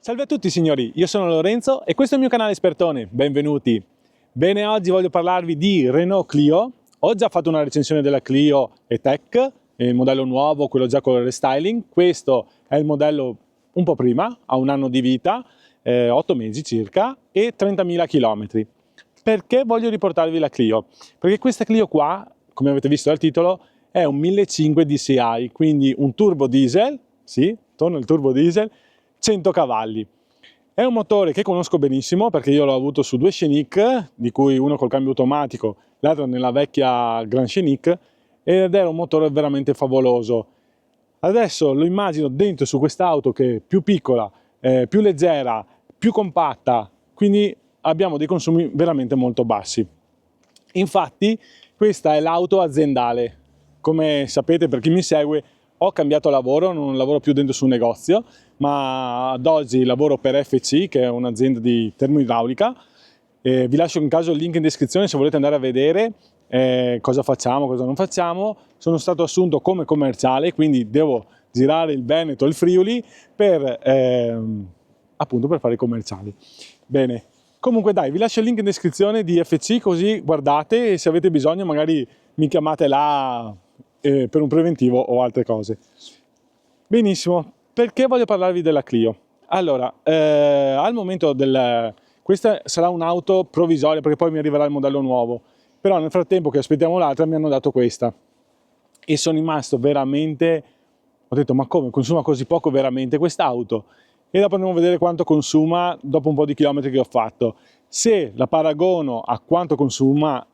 Salve a tutti signori, io sono Lorenzo e questo è il mio canale Espertone, benvenuti. Bene, oggi voglio parlarvi di Renault Clio. Ho già fatto una recensione della Clio E-Tech, il modello nuovo, quello già con il restyling. Questo è il modello un po' prima, ha un anno di vita, 8 mesi circa e 30.000 km. Perché voglio riportarvi la Clio? Perché questa Clio qua, come avete visto dal titolo, è un 1500 DCI, quindi un turbo diesel, sì, torna il turbo diesel, 100 cavalli. È un motore che conosco benissimo perché io l'ho avuto su due Scenic, di cui uno col cambio automatico, l'altro nella vecchia Grand Scenic, ed era un motore veramente favoloso. Adesso lo immagino dentro su quest'auto che è più piccola, più leggera, più compatta, quindi abbiamo dei consumi veramente molto bassi. Infatti questa è l'auto aziendale. Come sapete, per chi mi segue, ho cambiato lavoro, non lavoro più dentro su un negozio, ma ad oggi lavoro per FC, che è un'azienda di termoidraulica. Vi lascio in caso il link in descrizione se volete andare a vedere cosa facciamo, cosa non facciamo. Sono stato assunto come commerciale, quindi devo girare il Veneto e il Friuli appunto per fare i commerciali. Bene, comunque dai, vi lascio il link in descrizione di FC, così guardate e se avete bisogno magari mi chiamate là per un preventivo o altre cose. Benissimo, perché voglio parlarvi della Clio? Allora, al momento questa sarà un'auto provvisoria perché poi mi arriverà il modello nuovo, però nel frattempo che aspettiamo l'altra mi hanno dato questa e sono rimasto veramente, ho detto ma come consuma così poco veramente quest'auto? E dopo andiamo a vedere quanto consuma dopo un po' di chilometri che ho fatto. Se la paragono a quanto consuma,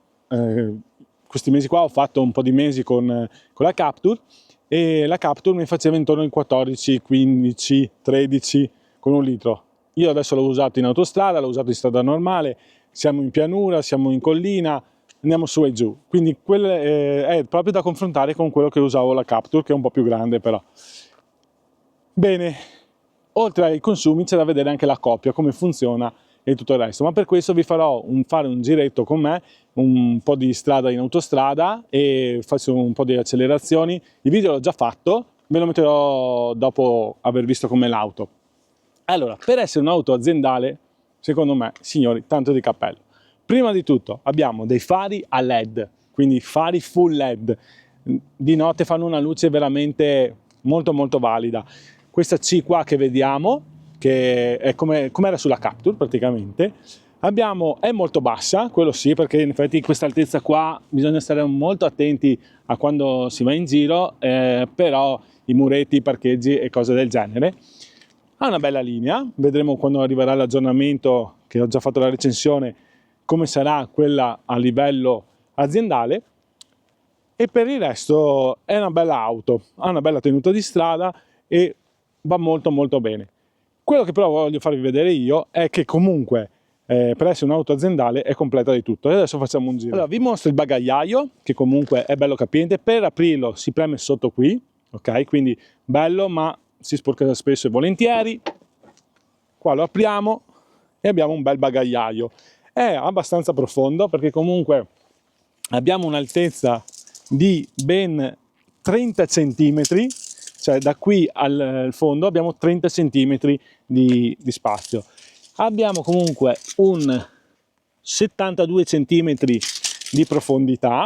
questi mesi qua ho fatto un po' di mesi con la Captur, e la Captur mi faceva intorno ai 14, 15, 13 con un litro. Io adesso l'ho usato in autostrada, l'ho usato in strada normale, siamo in pianura, siamo in collina, andiamo su e giù. Quindi è proprio da confrontare con quello che usavo la Captur, che è un po' più grande però. Bene, oltre ai consumi c'è da vedere anche la coppia, come funziona e tutto il resto, ma per questo vi farò fare un giretto con me, un po' di strada in autostrada e faccio un po' di accelerazioni. Il video l'ho già fatto, ve lo metterò dopo aver visto com'è l'auto. Allora, per essere un'auto aziendale, secondo me, signori, tanto di cappello. Prima di tutto abbiamo dei fari a LED, quindi fari full LED, di notte fanno una luce veramente molto molto valida. Questa C qua che vediamo, che è come era sulla Captur praticamente, è molto bassa, quello sì, perché in effetti questa altezza qua bisogna stare molto attenti a quando si va in giro, però i muretti, i parcheggi e cose del genere. Ha una bella linea, vedremo quando arriverà l'aggiornamento, che ho già fatto la recensione, come sarà quella a livello aziendale. E per il resto è una bella auto, ha una bella tenuta di strada e va molto molto bene. Quello che però voglio farvi vedere io è che comunque per essere un'auto aziendale è completa di tutto. E adesso facciamo un giro. Allora vi mostro il bagagliaio, che comunque è bello capiente. Per aprirlo si preme sotto qui, ok? Quindi bello, ma si sporca spesso e volentieri. Qua lo apriamo e abbiamo un bel bagagliaio. È abbastanza profondo perché comunque abbiamo un'altezza di ben 30 cm, cioè da qui al fondo abbiamo 30 cm di spazio. Abbiamo comunque un 72 cm di profondità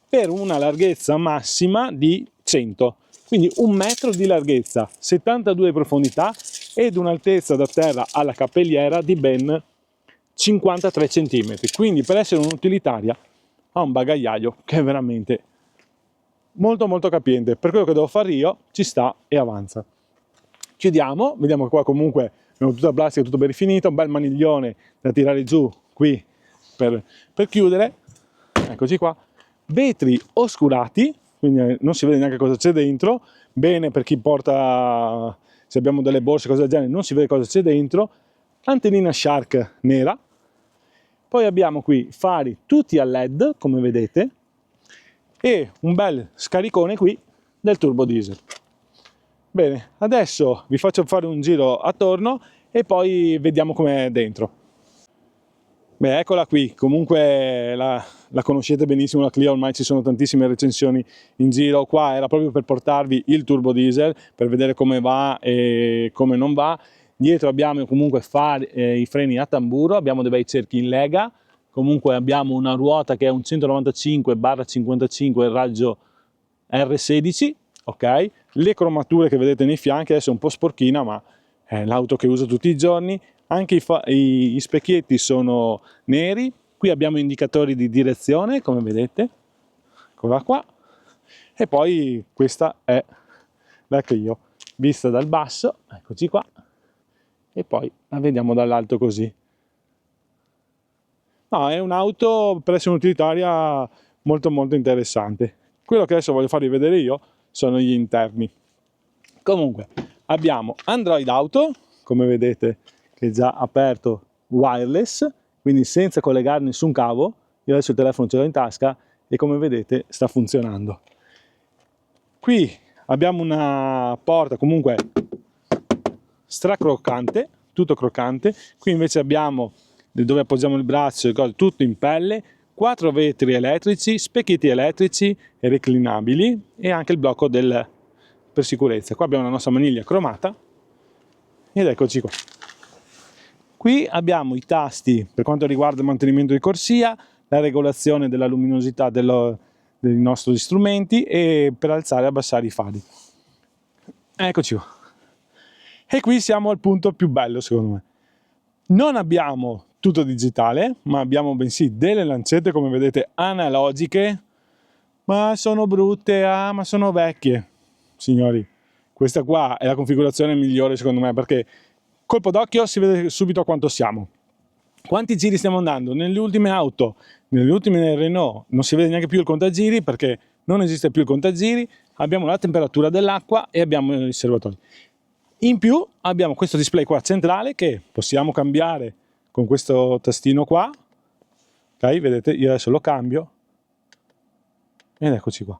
per una larghezza massima di 100, quindi 1 metro di larghezza, 72 di profondità ed un'altezza da terra alla cappelliera di ben 53 cm. Quindi per essere un'utilitaria ha un bagagliaio che è veramente molto molto capiente. Per quello che devo fare io ci sta e avanza. Chiudiamo, vediamo che qua comunque abbiamo tutta plastica, tutto ben rifinito, un bel maniglione da tirare giù qui per chiudere. Eccoci qua, vetri oscurati, quindi non si vede neanche cosa c'è dentro. Bene per chi porta, se abbiamo delle borse, cose del genere, non si vede cosa c'è dentro. Antennina Shark nera. Poi abbiamo qui fari tutti a LED, come vedete, e un bel scaricone qui del turbo diesel. Bene, adesso vi faccio fare un giro attorno e poi vediamo com'è dentro. Beh, eccola qui, comunque la conoscete benissimo la Clio, ormai ci sono tantissime recensioni in giro. Qua era proprio per portarvi il turbo diesel, per vedere come va e come non va. Dietro abbiamo comunque i freni a tamburo, abbiamo dei bei cerchi in lega, comunque abbiamo una ruota che è un 195/55 il raggio R16, ok? Le cromature che vedete nei fianchi, adesso è un po' sporchina, ma è l'auto che uso tutti i giorni. Anche gli specchietti sono neri. Qui abbiamo indicatori di direzione, come vedete, eccola qua. E poi questa è la Clio, vista dal basso, eccoci qua, e poi la vediamo dall'alto così. No, è un'auto per essere un'utilitaria molto molto interessante. Quello che adesso voglio farvi vedere io sono gli interni. Comunque, abbiamo Android Auto, come vedete, che è già aperto wireless, quindi senza collegare nessun cavo. Io adesso il telefono ce l'ho in tasca e come vedete sta funzionando. Qui abbiamo una porta comunque stracroccante, tutto croccante. Qui invece abbiamo dove appoggiamo il braccio, tutto in pelle, 4 vetri elettrici, specchietti elettrici reclinabili e anche il blocco per sicurezza. Qua abbiamo la nostra maniglia cromata ed eccoci qua. Qui abbiamo i tasti per quanto riguarda il mantenimento di corsia, la regolazione della luminosità dei nostri strumenti e per alzare e abbassare i fari. Eccoci qua. E qui siamo al punto più bello secondo me. Non abbiamo tutto digitale, ma abbiamo bensì delle lancette, come vedete, analogiche, ma sono brutte, ma sono vecchie. Signori, questa qua è la configurazione migliore secondo me, perché colpo d'occhio si vede subito a quanto siamo. Quanti giri stiamo andando? Nelle ultime auto, nelle ultime Renault, non si vede neanche più il contagiri, perché non esiste più il contagiri, abbiamo la temperatura dell'acqua e abbiamo i serbatoi. In più abbiamo questo display qua centrale che possiamo cambiare con questo tastino qua, ok? Vedete, io adesso lo cambio ed eccoci qua.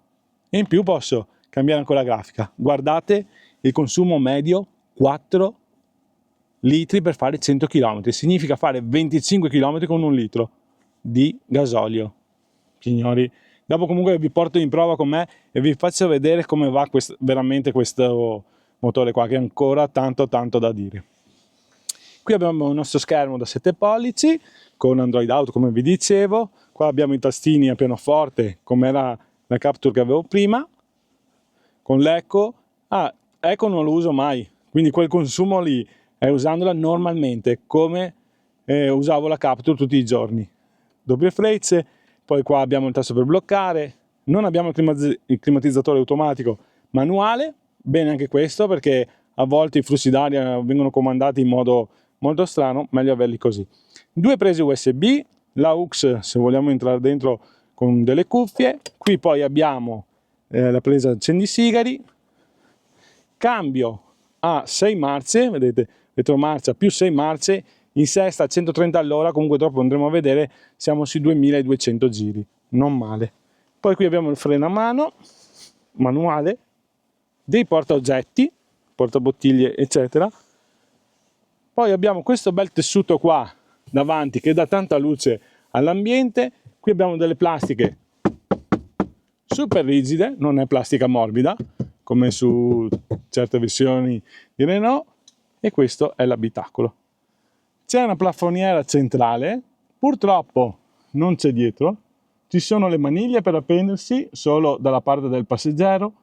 E in più posso cambiare ancora la grafica. Guardate il consumo medio, 4 litri per fare 100 km, significa fare 25 km con 1 litro di gasolio. Signori, dopo comunque vi porto in prova con me e vi faccio vedere come va veramente questo motore qua, che è ancora tanto da dire. Qui abbiamo il nostro schermo da 7 pollici con Android Auto, come vi dicevo. Qua abbiamo i tastini a pianoforte, come era la Capture che avevo prima, con l'Eco. Eco non lo uso mai, quindi quel consumo lì è usandola normalmente, come usavo la Capture tutti i giorni. Doppie frecce, poi qua abbiamo il tasto per bloccare, non abbiamo il climatizzatore automatico manuale, bene anche questo perché a volte i flussi d'aria vengono comandati in modo molto strano, meglio averli così. 2 prese USB, l'AUX se vogliamo entrare dentro con delle cuffie, qui poi abbiamo la presa accendisigari, cambio a 6 marce, vedete, retromarcia più 6 marce, in sesta a 130 all'ora, comunque dopo andremo a vedere, siamo sui 2200 giri, non male. Poi qui abbiamo il freno a mano, manuale, dei portaoggetti, portabottiglie eccetera. Poi abbiamo questo bel tessuto qua davanti che dà tanta luce all'ambiente. Qui abbiamo delle plastiche super rigide, non è plastica morbida come su certe versioni di Renault, e questo è l'abitacolo. C'è una plafoniera centrale, purtroppo non c'è dietro, ci sono le maniglie per appendersi solo dalla parte del passeggero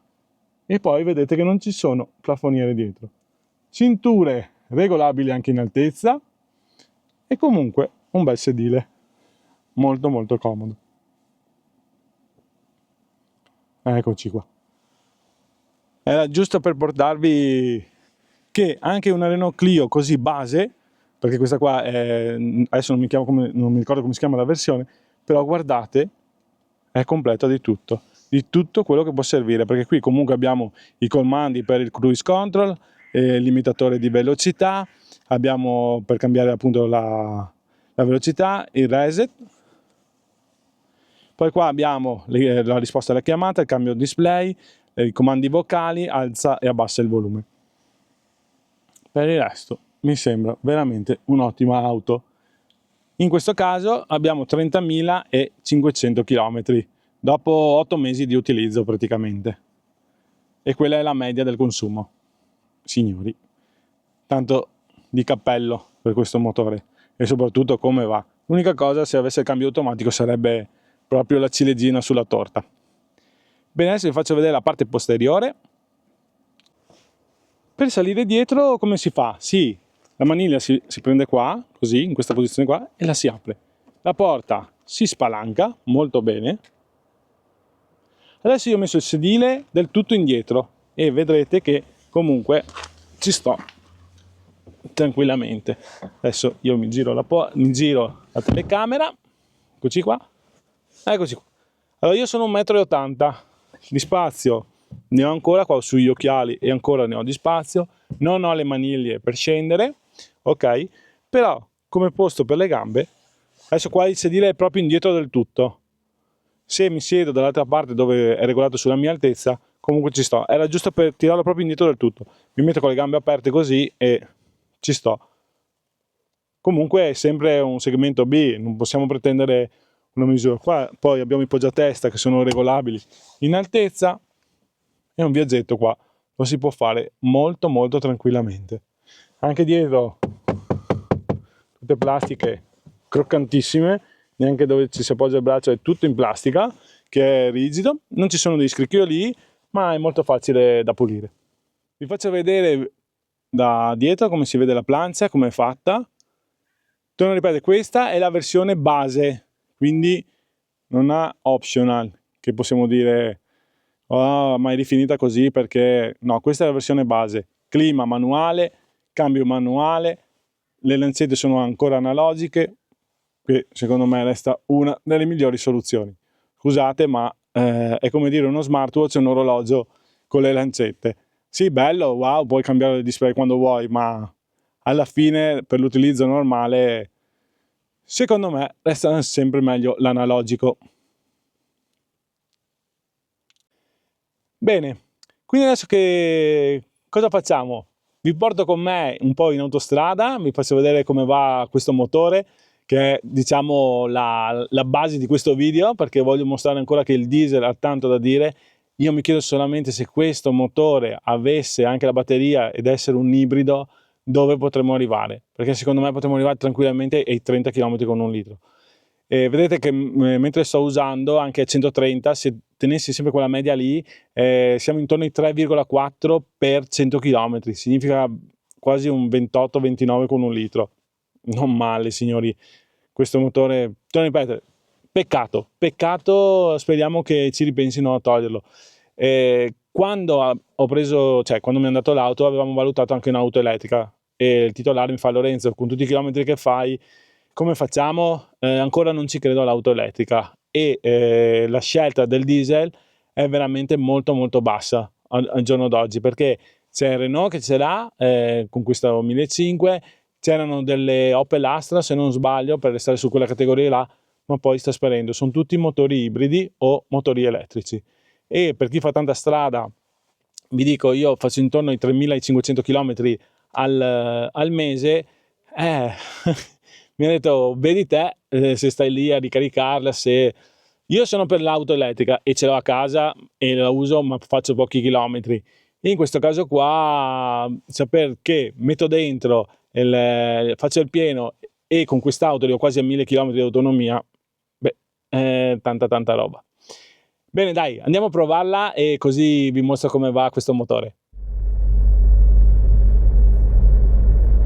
e poi vedete che non ci sono plafoniere dietro. Cinture regolabili anche in altezza e comunque un bel sedile molto comodo. Eccoci qua. Era giusto per portarvi che anche una Renault Clio così base, perché questa qua è, adesso non mi ricordo come si chiama la versione, però guardate, è completa di tutto quello che può servire, perché qui comunque abbiamo i comandi per il cruise control, il limitatore di velocità, abbiamo per cambiare appunto la velocità, il reset, poi qua abbiamo la risposta alla chiamata, il cambio display, i comandi vocali, alza e abbassa il volume. Per il resto mi sembra veramente un'ottima auto. In questo caso abbiamo 30.500 km dopo 8 mesi di utilizzo praticamente, e quella è la media del consumo, signori. Tanto di cappello per questo motore e soprattutto come va. L'unica cosa, se avesse il cambio automatico, sarebbe proprio la ciliegina sulla torta. Bene, adesso vi faccio vedere la parte posteriore. Per salire dietro come si fa? Sì, la maniglia si prende qua, così, in questa posizione qua, e la si apre. La porta si spalanca molto bene. Adesso io ho messo il sedile del tutto indietro e vedrete che comunque ci sto tranquillamente. Adesso io mi giro la telecamera, eccoci qua. Allora io sono 1,80 m, di spazio ne ho ancora qua sugli occhiali e ancora ne ho di spazio, non ho le maniglie per scendere, ok? Però come posto per le gambe, adesso qua il sedile è proprio indietro del tutto. Se mi siedo dall'altra parte dove è regolato sulla mia altezza, comunque ci sto. Era giusto per tirarlo proprio indietro del tutto. Mi metto con le gambe aperte così e ci sto. Comunque è sempre un segmento B, non possiamo pretendere una misura. Qua poi abbiamo i poggiatesta che sono regolabili in altezza e un viaggetto qua lo si può fare molto molto tranquillamente. Anche dietro tutte plastiche croccantissime, neanche dove ci si appoggia il braccio è tutto in plastica, che è rigido, non ci sono dei scricchioli, ma è molto facile da pulire. Vi faccio vedere da dietro come si vede la plancia, come è fatta. Torno a ripetere, questa è la versione base, quindi non ha optional, che possiamo dire oh, ma è rifinita così perché... No, questa è la versione base. Clima manuale, cambio manuale, le lancette sono ancora analogiche, che secondo me resta una delle migliori soluzioni. Scusate, ma è come dire uno smartwatch e un orologio con le lancette. Sì, bello, wow, puoi cambiare il display quando vuoi, ma alla fine per l'utilizzo normale secondo me resta sempre meglio l'analogico. Bene, quindi adesso che cosa facciamo? Vi porto con me un po' in autostrada, vi faccio vedere come va questo motore, che è diciamo la base di questo video, perché voglio mostrare ancora che il diesel ha tanto da dire. Io mi chiedo solamente se questo motore avesse anche la batteria ed essere un ibrido, dove potremmo arrivare, perché secondo me potremmo arrivare tranquillamente ai 30 km con un litro. Vedete che mentre sto usando anche a 130, se tenessi sempre quella media lì, siamo intorno ai 3,4 per 100 km, significa quasi un 28-29 con un litro. Non male, signori, questo motore, torno a ripetere, peccato, speriamo che ci ripensino a toglierlo. Quando quando mi è andato l'auto, avevamo valutato anche un'auto elettrica e il titolare mi fa: Lorenzo, con tutti i chilometri che fai, come facciamo? Ancora non ci credo all'auto elettrica, e la scelta del diesel è veramente molto molto bassa al giorno d'oggi, perché c'è il Renault che ce l'ha con questo 1500, c'erano delle Opel Astra se non sbaglio per restare su quella categoria là, ma poi sta sparendo, sono tutti motori ibridi o motori elettrici. E per chi fa tanta strada, vi dico, io faccio intorno ai 3500 km al mese, mi ha detto vedi te se stai lì a ricaricarla, se io sono per l'auto elettrica e ce l'ho a casa e la uso ma faccio pochi chilometri. In questo caso qua saper che metto dentro faccio il pieno e con quest'auto ho quasi a 1000 km di autonomia, beh, è tanta roba. Bene, dai, andiamo a provarla e così vi mostro come va questo motore.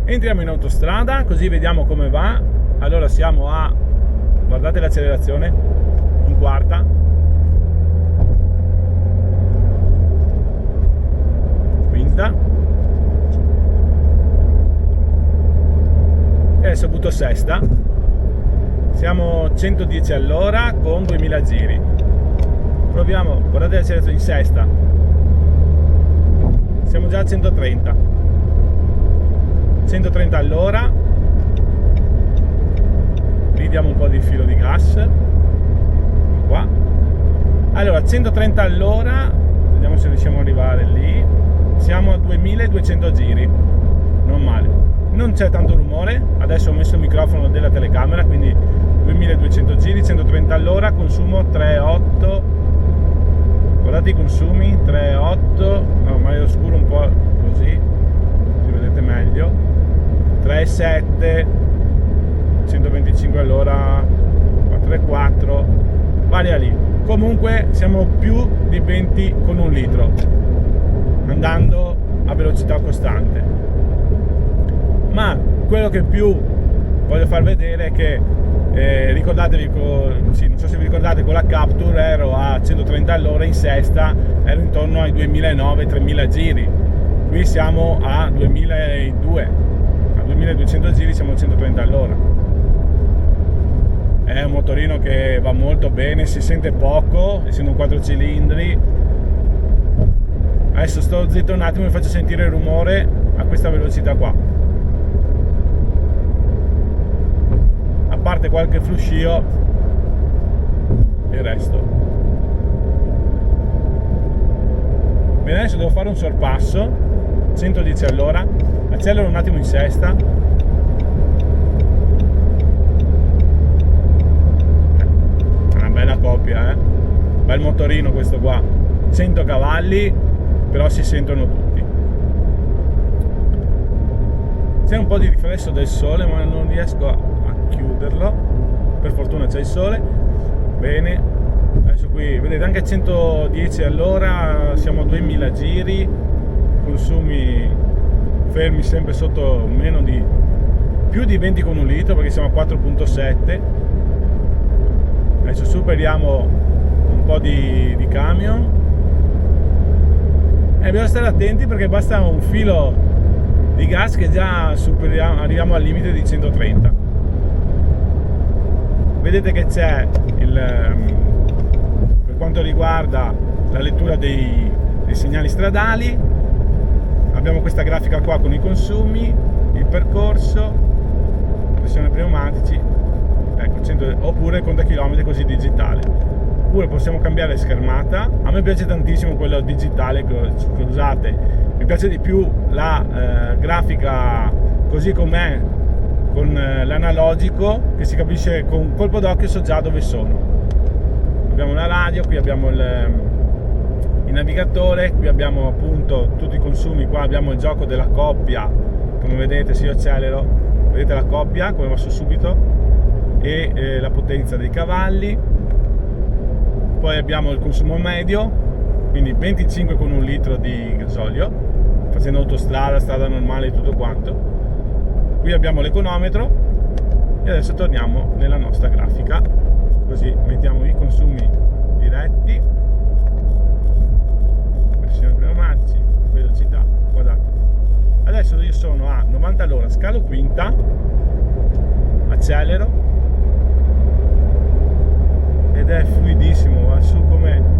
Entriamo in autostrada così vediamo come va. Allora siamo a, guardate l'accelerazione, in quarta. Quinta. E adesso butto sesta. Siamo a 110 all'ora con 2000 giri. Proviamo, guardate l'accelerazione in sesta. Siamo già a 130 all'ora, lì diamo un po' di filo di gas, qua. Allora 130 all'ora, vediamo se riusciamo ad arrivare lì, siamo a 2200 giri, non male, non c'è tanto rumore. Adesso ho messo il microfono della telecamera, quindi 2200 giri, 130 all'ora, consumo 3,8, guardate i consumi, 3,8, no, ma io scuro un po' così, si vedete meglio, 3,7, 125 all'ora, 4,4, varia lì. Comunque siamo più di 20 con un litro, andando a velocità costante. Ma quello che più voglio far vedere è che ricordatevi, non so se vi ricordate, con la Capture ero a 130 all'ora in sesta, ero intorno ai 2009-3000 giri. Qui siamo a 2002, a 2200 giri siamo a 130 all'ora. È un motorino che va molto bene, si sente poco, essendo un 4 cilindri. Adesso sto zitto un attimo e vi faccio sentire il rumore a questa velocità qua. A parte qualche fruscio, il resto. Bene, adesso devo fare un sorpasso, 110 all'ora, accelero un attimo in sesta. Una bella coppia, bel motorino questo qua, 100 cavalli, però si sentono tutti. C'è un po' di riflesso del sole, ma non riesco a chiuderlo. Per fortuna c'è il sole. Bene, adesso qui vedete anche a 110 all'ora siamo a 2000 giri, consumi fermi sempre sotto più di 20 con un litro, perché siamo a 4,7. Adesso superiamo un po' di camion e bisogna stare attenti, perché basta un filo di gas che già arriviamo al limite di 130. Vedete che c'è per quanto riguarda la lettura dei segnali stradali, abbiamo questa grafica qua con i consumi, il percorso, la pressione pneumatici, ecco, oppure conta chilometri così digitale. Oppure possiamo cambiare schermata. A me piace tantissimo quello digitale, scusate, mi piace di più la grafica così com'è, con l'analogico, che si capisce con un colpo d'occhio, so già dove sono. Abbiamo la radio, qui abbiamo il navigatore, qui abbiamo appunto tutti i consumi, qua abbiamo il gioco della coppia, come vedete se io accelero, vedete la coppia come va su subito, e la potenza dei cavalli. Poi abbiamo il consumo medio, quindi 25 con un litro di gasolio, facendo autostrada, strada normale e tutto quanto. Qui abbiamo l'econometro e adesso torniamo nella nostra grafica, così mettiamo i consumi diretti, pressione pneumatici, velocità, guardate. Adesso io sono a 90 all'ora, scalo quinta, accelero ed è fluidissimo, va su come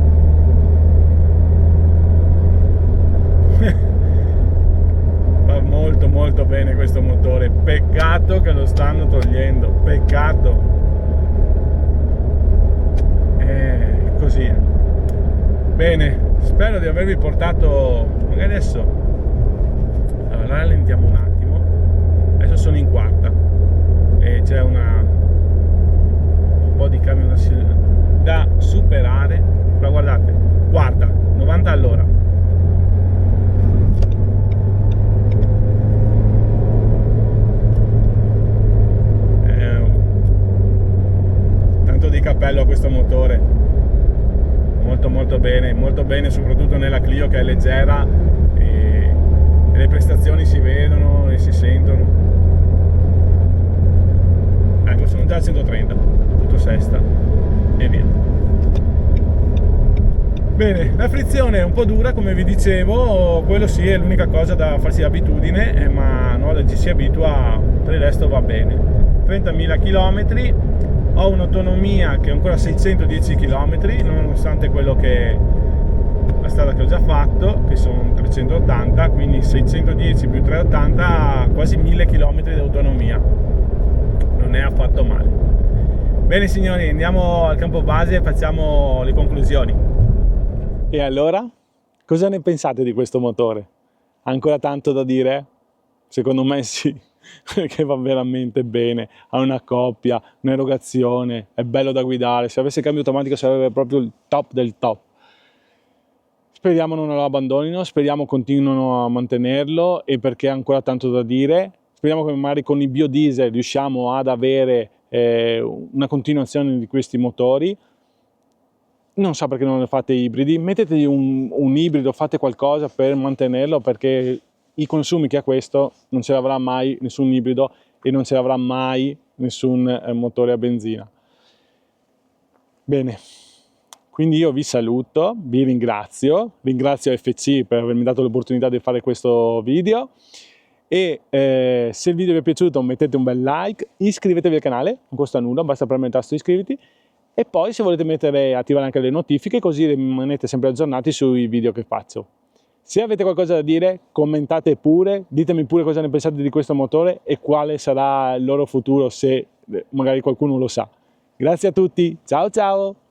va molto molto bene questo motore. Peccato che lo stanno togliendo, peccato. Così è. Bene, spero di avervi portato, magari adesso rallentiamo un attimo. Adesso sono in quarta e c'è un po' di camion da superare, ma guardate, quarta, 90 all'ora. Tanto di cappello a questo motore, molto molto bene, soprattutto nella Clio che è leggera e le prestazioni si vedono e si sentono. Ecco, sono già a 130, tutto sesta e via. Bene, la frizione è un po' dura, come vi dicevo, quello sì è l'unica cosa da farsi abitudine, ma no, ci si abitua, per il resto va bene. 30.000 km, ho un'autonomia che è ancora 610 km, nonostante quello che la strada che ho già fatto, che sono 380, quindi 610 più 380, quasi 1000 km di autonomia, non è affatto male. Bene signori, andiamo al campo base e facciamo le conclusioni. E allora, cosa ne pensate di questo motore? Ha ancora tanto da dire? Secondo me sì, perché va veramente bene, ha una coppia, un'erogazione, è bello da guidare, se avesse cambio automatico sarebbe proprio il top del top. Speriamo non lo abbandonino, speriamo continuino a mantenerlo, e perché ha ancora tanto da dire, speriamo che magari con i biodiesel riusciamo ad avere una continuazione di questi motori. Non so perché non ne fate ibridi, mettetegli un ibrido, fate qualcosa per mantenerlo, perché i consumi che ha questo non ce l'avrà mai nessun ibrido e non ce l'avrà mai nessun motore a benzina. Bene, quindi io vi saluto, vi ringrazio FC per avermi dato l'opportunità di fare questo video e se il video vi è piaciuto mettete un bel like, iscrivetevi al canale, non costa nulla, basta premere il tasto iscriviti. E poi se volete attivare anche le notifiche, così rimanete sempre aggiornati sui video che faccio. Se avete qualcosa da dire, commentate pure, ditemi pure cosa ne pensate di questo motore e quale sarà il loro futuro, se magari qualcuno lo sa. Grazie a tutti, ciao ciao!